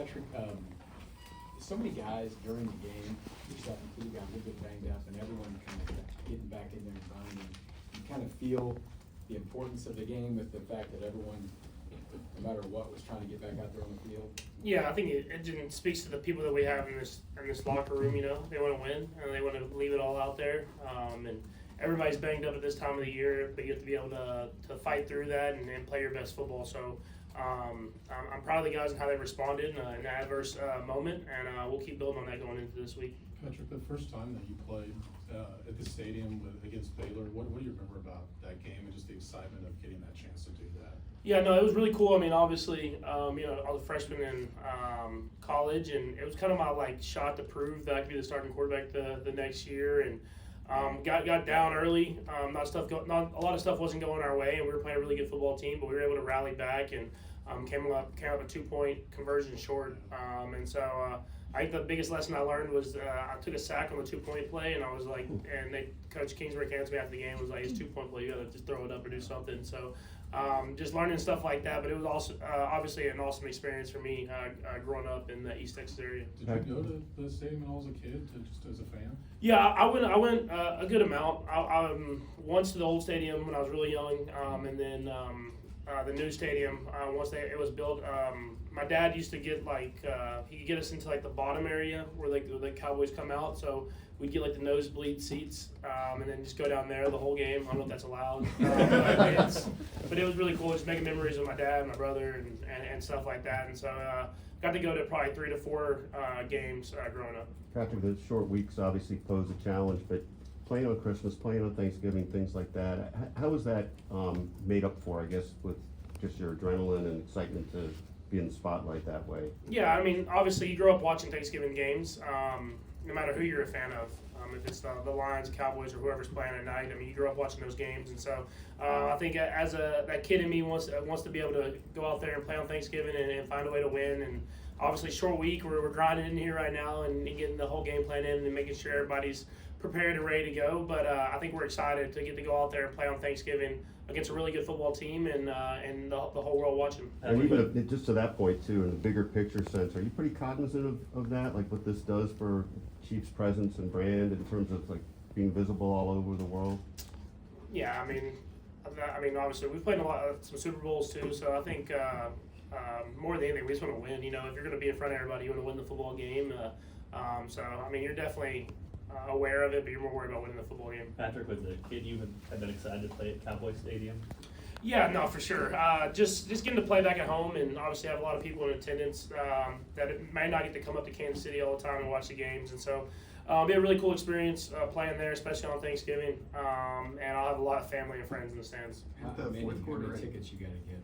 Patrick, so many guys during the game, yourself included, got a little bit banged up, and everyone kind of getting back in there and grinding. You kind of feel the importance of the game with the fact that everyone, no matter what, was trying to get back out there on the field. Yeah, I think it speaks to the people that we have in this locker room. You know, they want to win and they want to leave it all out there. And everybody's banged up at this time of the year, but you have to be able to fight through that and play your best football. So I'm proud of the guys and how they responded in an adverse moment, and we'll keep building on that going into this week. Patrick, the first time that you played at the stadium against Baylor, what do you remember about that game and just the excitement of getting that chance to do that? Yeah, no, it was really cool. I mean, obviously, I was a freshman in college, and it was kind of my shot to prove that I could be the starting quarterback the next year. And got down early. Not a lot of stuff wasn't going our way, and we were playing a really good football team, but we were able to rally back and came up a 2-point conversion short. And so I think the biggest lesson I learned was I took a sack on the 2-point play, and I was like, and Coach Kingsbury came to me after the game, was like, it's 2-point play, you got to just throw it up or do something. So just learning stuff like that, but it was also obviously an awesome experience for me growing up in the East Texas area. Did you go to the stadium at all as a kid, just as a fan? Yeah, I went a good amount. I once to the old stadium when I was really young, and then the new stadium once it was built. My dad used to get he could get us into the bottom area where the Cowboys come out, so we'd get the nosebleed seats, and then just go down there the whole game. I don't know if that's allowed, but it was really cool, just making memories with my dad and my brother and stuff like that. And so got to go to probably 3 to 4 games growing up. Patrick, the short weeks obviously pose a challenge, but playing on Christmas, playing on Thanksgiving, things like that, how was that made up for, I guess, with just your adrenaline and excitement to be in the spotlight that way? Yeah, I mean, obviously you grow up watching Thanksgiving games, no matter who you're a fan of. If it's the Lions, Cowboys, or whoever's playing at night, I mean, you grow up watching those games, and so I think as that kid in me wants to be able to go out there and play on Thanksgiving and find a way to win. And obviously, short week, we're grinding in here right now and getting the whole game plan in and making sure everybody's prepared and ready to go. But I think we're excited to get to go out there and play on Thanksgiving against a really good football team and the whole world watching. And even just to that point too, in the bigger picture sense, are you pretty cognizant of that, like what this does for Chiefs' presence and brand in terms of being visible all over the world? Yeah, I mean, obviously we've played some Super Bowls too, so I think more than anything, we just want to win. You know, if you're going to be in front of everybody, you want to win the football game. So I mean, you're definitely aware of it, but you're more worried about winning the football game. Patrick, was a kid you have been excited to play at Cowboys Stadium? Yeah, no, for sure. Just getting to play back at home, and obviously have a lot of people in attendance that may not get to come up to Kansas City all the time and watch the games, and so it'll be a really cool experience playing there, especially on Thanksgiving. And I'll have a lot of family and friends in the stands. How many tickets you got to get?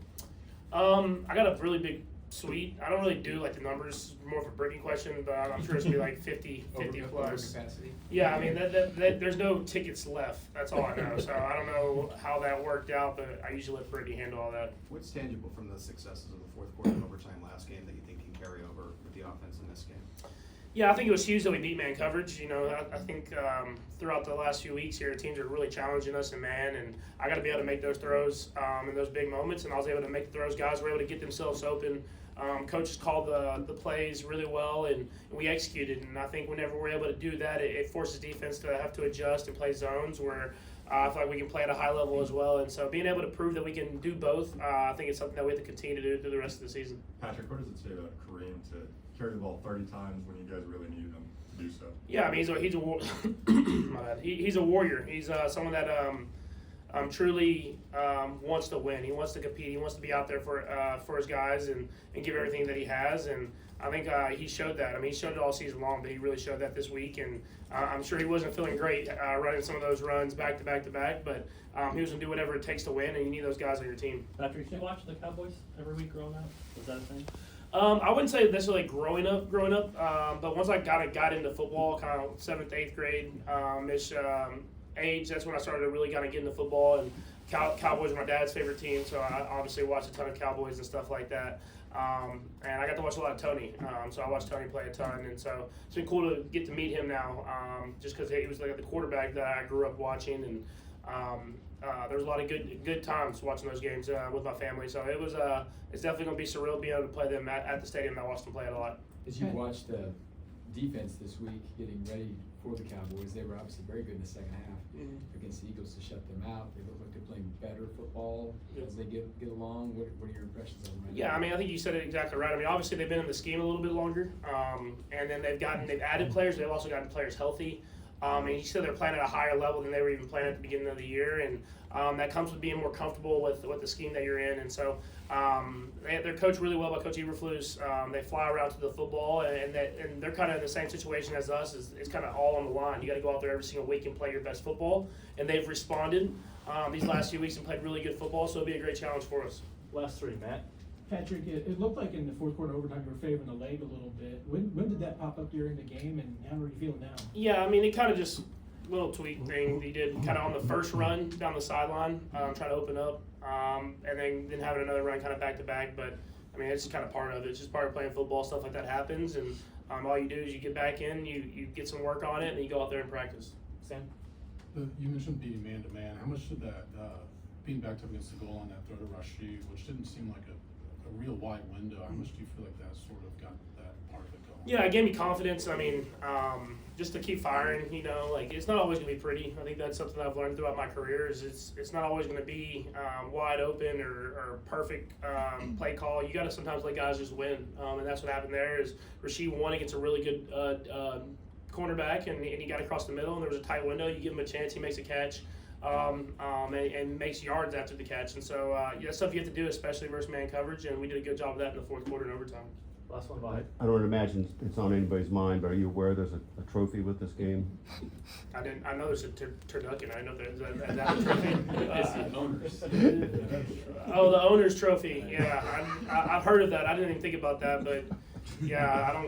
I got a really big suite. I don't really do the numbers, more of a Brittany question, but I'm sure it's gonna be 50 plus. Capacity? Yeah, I mean there's no tickets left. That's all I know. So I don't know how that worked out, but I usually let Brittany handle all that. What's tangible from the successes of the fourth quarter and overtime last game that you think can carry over with the offense in this game? Yeah, I think it was huge that we beat man coverage. You know, I think throughout the last few weeks here, teams are really challenging us in man, and I got to be able to make those throws in those big moments, and I was able to make the throws. Guys were able to get themselves open. Coaches called the plays really well, and we executed. And I think whenever we're able to do that, it forces defense to have to adjust and play zones where I feel like we can play at a high level as well. And so being able to prove that we can do both, I think it's something that we have to continue to do through the rest of the season. Patrick, what does it say about Kareem to carry the ball 30 times when you guys really needed him to do so? Yeah, I mean, he's a my bad. He's a warrior. He's someone that truly wants to win. He wants to compete. He wants to be out there for his guys and give everything that he has. And I think he showed that. I mean, he showed it all season long, but he really showed that this week. And I'm sure he wasn't feeling great running some of those runs back to back to back, but he was going to do whatever it takes to win, and you need those guys on your team. Patrick, did you watch the Cowboys every week growing up? Was that a thing? I wouldn't say necessarily growing up, but once I got into football, kind of 7th, 8th grade ish age, that's when I started to really kind of get into football. And Cowboys are my dad's favorite team, so I obviously watched a ton of Cowboys and stuff like that. And I got to watch a lot of Tony, so I watched Tony play a ton, and so it's been cool to get to meet him now, just because he was the quarterback that I grew up watching, and there was a lot of good times watching those games with my family. So it was it's definitely going to be surreal being able to play them at the stadium. I watched them play it a lot. As you watched the defense this week getting ready for the Cowboys, they were obviously very good in the second half against the Eagles to shut them out. They look like they're playing better football as they get along. What are your impressions of them right now? Yeah, I mean, I think you said it exactly right. I mean, obviously they've been in the scheme a little bit longer, and then they've added players. They've also gotten players healthy. And you said they're playing at a higher level than they were even playing at the beginning of the year, and that comes with being more comfortable with the scheme that you're in. And so they're coached really well by Coach Eberflus. They fly around to the football, and they're kind of in the same situation as us. It's kind of all on the line. You got to go out there every single week and play your best football, and they've responded these last few weeks and played really good football. So it'll be a great challenge for us. Last three, Matt. Patrick, it looked like in the fourth quarter overtime you were favoring the leg a little bit. When did that pop up during the game, and how are you feeling now? Yeah, I mean, it kind of just little tweak thing he did kind of on the first run down the sideline, trying to open up, and then having another run kind of back to back. But I mean, it's just kind of part of it. It's just part of playing football. Stuff like that happens, and all you do is you get back in, you get some work on it, and you go out there and practice. Sam? You mentioned being man-to-man. How much did that, being backed up against the goal on that throw to Rashid, which didn't seem like a real wide window, how much do you feel like that sort of got that part of it going? Yeah, it gave me confidence. I mean, just to keep firing, like it's not always going to be pretty. I think that's something I've learned throughout my career is it's not always going to be wide open or perfect play call. You got to sometimes let guys just win, and that's what happened there is Rashid won against a really good cornerback, and he got across the middle, and there was a tight window. You give him a chance, he makes a catch. And makes yards after the catch. And so that's stuff you have to do, especially versus man coverage, and we did a good job of that in the fourth quarter and overtime. Last one, Bob. I don't imagine it's on anybody's mind, but are you aware there's a trophy with this game? I know there's a turducken. I know there's that trophy. It's the owners. Oh, the owner's trophy. Yeah, I've heard of that. I didn't even think about that, but yeah,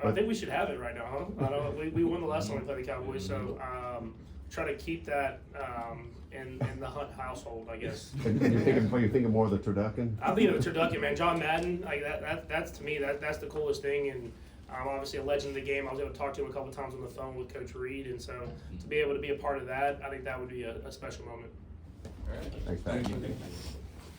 I think we should have it right now, huh? We won the last time we played the Cowboys, so try to keep that in the Hunt household, I guess. And you're thinking more of the turducken? I'm thinking of the turducken, man. John Madden, like that's to me that's the coolest thing, and obviously a legend of the game. I was able to talk to him a couple times on the phone with Coach Reed, and so to be able to be a part of that, I think that would be a special moment. All right. Thanks, Pat. Thank you.